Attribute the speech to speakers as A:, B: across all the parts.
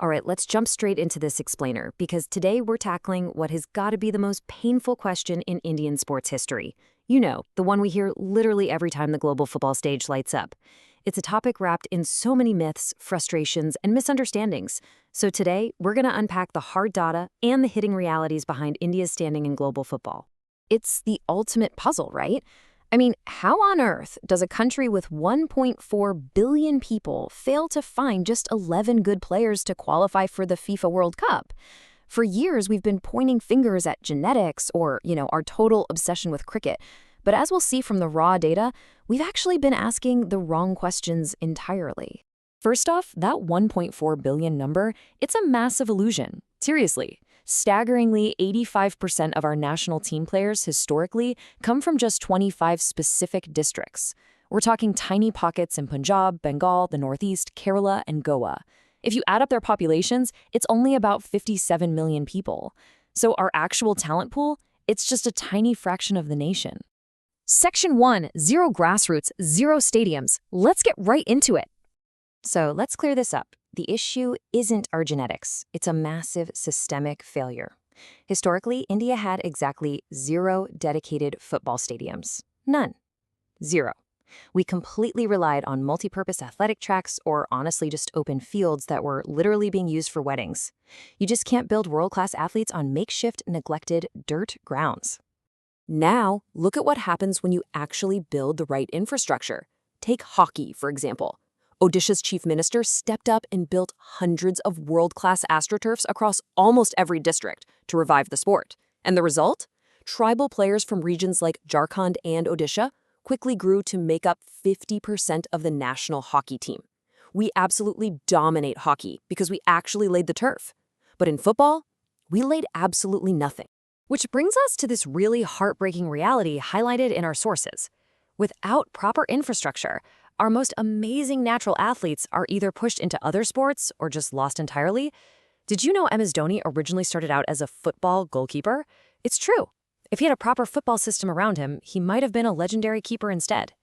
A: All right, let's jump straight into this explainer, because today we're tackling what has got to be the most painful question in Indian sports history. You know, the one we hear literally every time the global football stage lights up. It's a topic wrapped in so many myths, frustrations, and misunderstandings. So today, we're going to unpack the hard data and the hitting realities behind India's standing in global football. It's the ultimate puzzle, right? I mean, how on earth does a country with 1.4 billion people fail to find just 11 good players to qualify for the FIFA World Cup? For years, we've been pointing fingers at genetics or, our total obsession with cricket. But as we'll see from the raw data, we've actually been asking the wrong questions entirely. First off, that 1.4 billion number, it's a massive illusion. Seriously. Staggeringly, 85% of our national team players historically come from just 25 specific districts. We're talking tiny pockets in Punjab, Bengal, the Northeast, Kerala, and Goa. If you add up their populations, it's only about 57 million people. So our actual talent pool, it's just a tiny fraction of the nation. Section 1, zero grassroots, zero stadiums. Let's get right into it. So let's clear this up. The issue isn't our genetics. It's a massive systemic failure. Historically, India had exactly 0 dedicated football stadiums. None. 0. We completely relied on multi-purpose athletic tracks or honestly just open fields that were literally being used for weddings. You just can't build world-class athletes on makeshift, neglected dirt grounds. Now, look at what happens when you actually build the right infrastructure. Take hockey, for example. Odisha's chief minister stepped up and built hundreds of world-class astroturfs across almost every district to revive the sport. And the result? Tribal players from regions like Jharkhand and Odisha quickly grew to make up 50% of the national hockey team. We absolutely dominate hockey because we actually laid the turf. But in football, we laid absolutely nothing. Which brings us to this really heartbreaking reality highlighted in our sources. Without proper infrastructure, our most amazing natural athletes are either pushed into other sports or just lost entirely. Did you know MS Dhoni originally started out as a football goalkeeper? It's true. If he had a proper football system around him, he might have been a legendary keeper instead.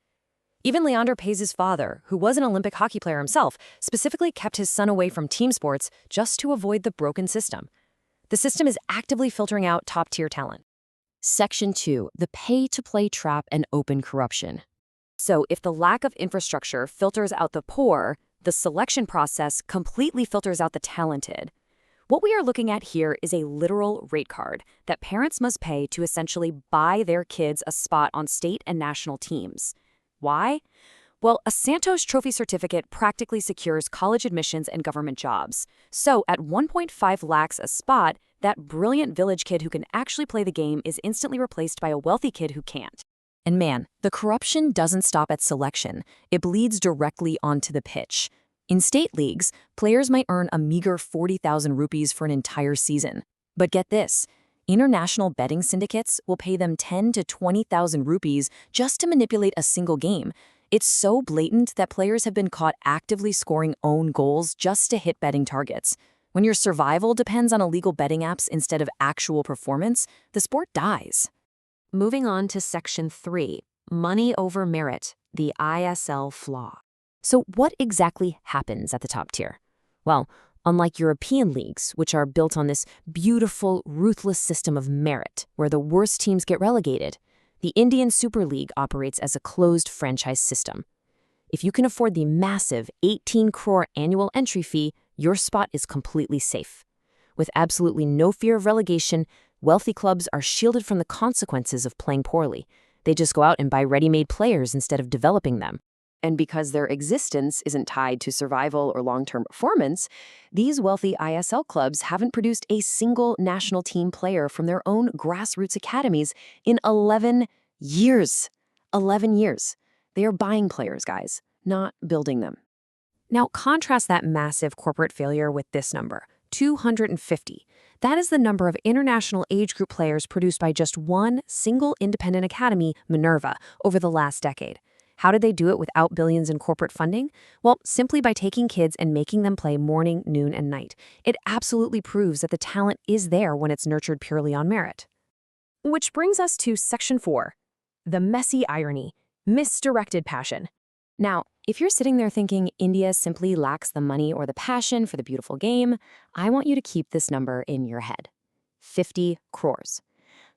A: Even Leander Paes' father, who was an Olympic hockey player himself, specifically kept his son away from team sports just to avoid the broken system. The system is actively filtering out top-tier talent. Section 2, the pay-to-play trap and open corruption. So if the lack of infrastructure filters out the poor, the selection process completely filters out the talented. What we are looking at here is a literal rate card that parents must pay to essentially buy their kids a spot on state and national teams. Why? Well, a Santos Trophy certificate practically secures college admissions and government jobs. So at 1.5 lakhs a spot, that brilliant village kid who can actually play the game is instantly replaced by a wealthy kid who can't. And man, the corruption doesn't stop at selection. It bleeds directly onto the pitch. In state leagues, players might earn a meager 40,000 rupees for an entire season. But get this, international betting syndicates will pay them 10 to 20,000 rupees just to manipulate a single game. It's so blatant that players have been caught actively scoring own goals just to hit betting targets. When your survival depends on illegal betting apps instead of actual performance, the sport dies. Moving on to Section 3, money over merit, the ISL flaw. So what exactly happens at the top tier? Well, unlike European leagues, which are built on this beautiful, ruthless system of merit, where the worst teams get relegated, the Indian Super League operates as a closed franchise system. If you can afford the massive 18 crore annual entry fee, your spot is completely safe. With absolutely no fear of relegation, wealthy clubs are shielded from the consequences of playing poorly. They just go out and buy ready-made players instead of developing them. And because their existence isn't tied to survival or long-term performance, these wealthy ISL clubs haven't produced a single national team player from their own grassroots academies in 11 years. 11 years. They are buying players, guys, not building them. Now, contrast that massive corporate failure with this number, 250. That is the number of international age group players produced by just one single independent academy, Minerva, over the last decade. How did they do it without billions in corporate funding? Well, simply by taking kids and making them play morning, noon, and night. It absolutely proves that the talent is there when it's nurtured purely on merit. Which brings us to Section 4, the messy irony, misdirected passion. Now, if you're sitting there thinking India simply lacks the money or the passion for the beautiful game, I want you to keep this number in your head. 50 crores.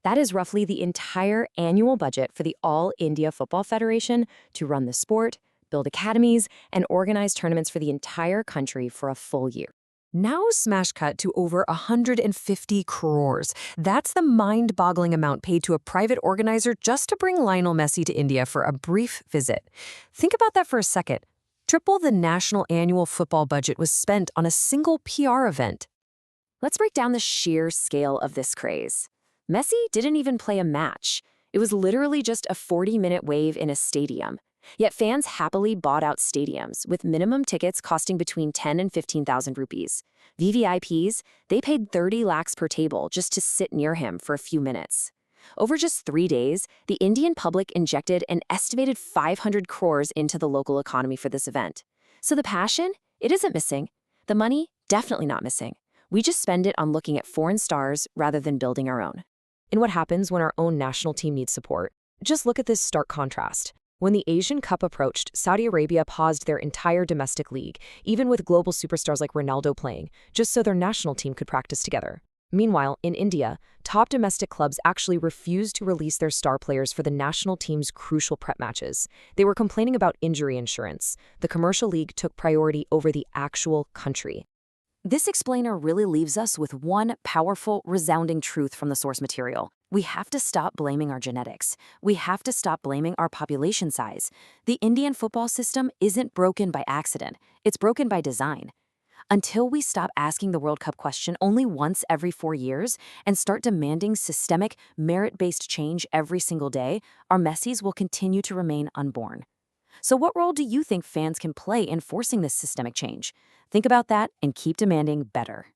A: That is roughly the entire annual budget for the All India Football Federation to run the sport, build academies, and organize tournaments for the entire country for a full year.
B: Now smash cut to over 150 crores. That's the mind-boggling amount paid to a private organizer just to bring Lionel Messi to India for a brief visit. Think about that for a second. Triple the national annual football budget was spent on a single PR event.
A: Let's break down the sheer scale of this craze. Messi didn't even play a match. It was literally just a 40-minute wave in a stadium. Yet fans happily bought out stadiums, with minimum tickets costing between 10 and 15,000 rupees. VVIPs, they paid 30 lakhs per table just to sit near him for a few minutes. Over just 3 days, the Indian public injected an estimated 500 crores into the local economy for this event. So the passion, it isn't missing. The money, definitely not missing. We just spend it on looking at foreign stars rather than building our own.
B: And what happens when our own national team needs support? Just look at this stark contrast. When the Asian Cup approached, Saudi Arabia paused their entire domestic league, even with global superstars like Ronaldo playing, just so their national team could practice together. Meanwhile, in India, top domestic clubs actually refused to release their star players for the national team's crucial prep matches. They were complaining about injury insurance. The commercial league took priority over the actual country.
A: This explainer really leaves us with one powerful, resounding truth from the source material. We have to stop blaming our genetics. We have to stop blaming our population size. The Indian football system isn't broken by accident. It's broken by design. Until we stop asking the World Cup question only once every 4 years and start demanding systemic, merit-based change every single day, our Messis will continue to remain unborn. So what role do you think fans can play in forcing this systemic change? Think about that and keep demanding better.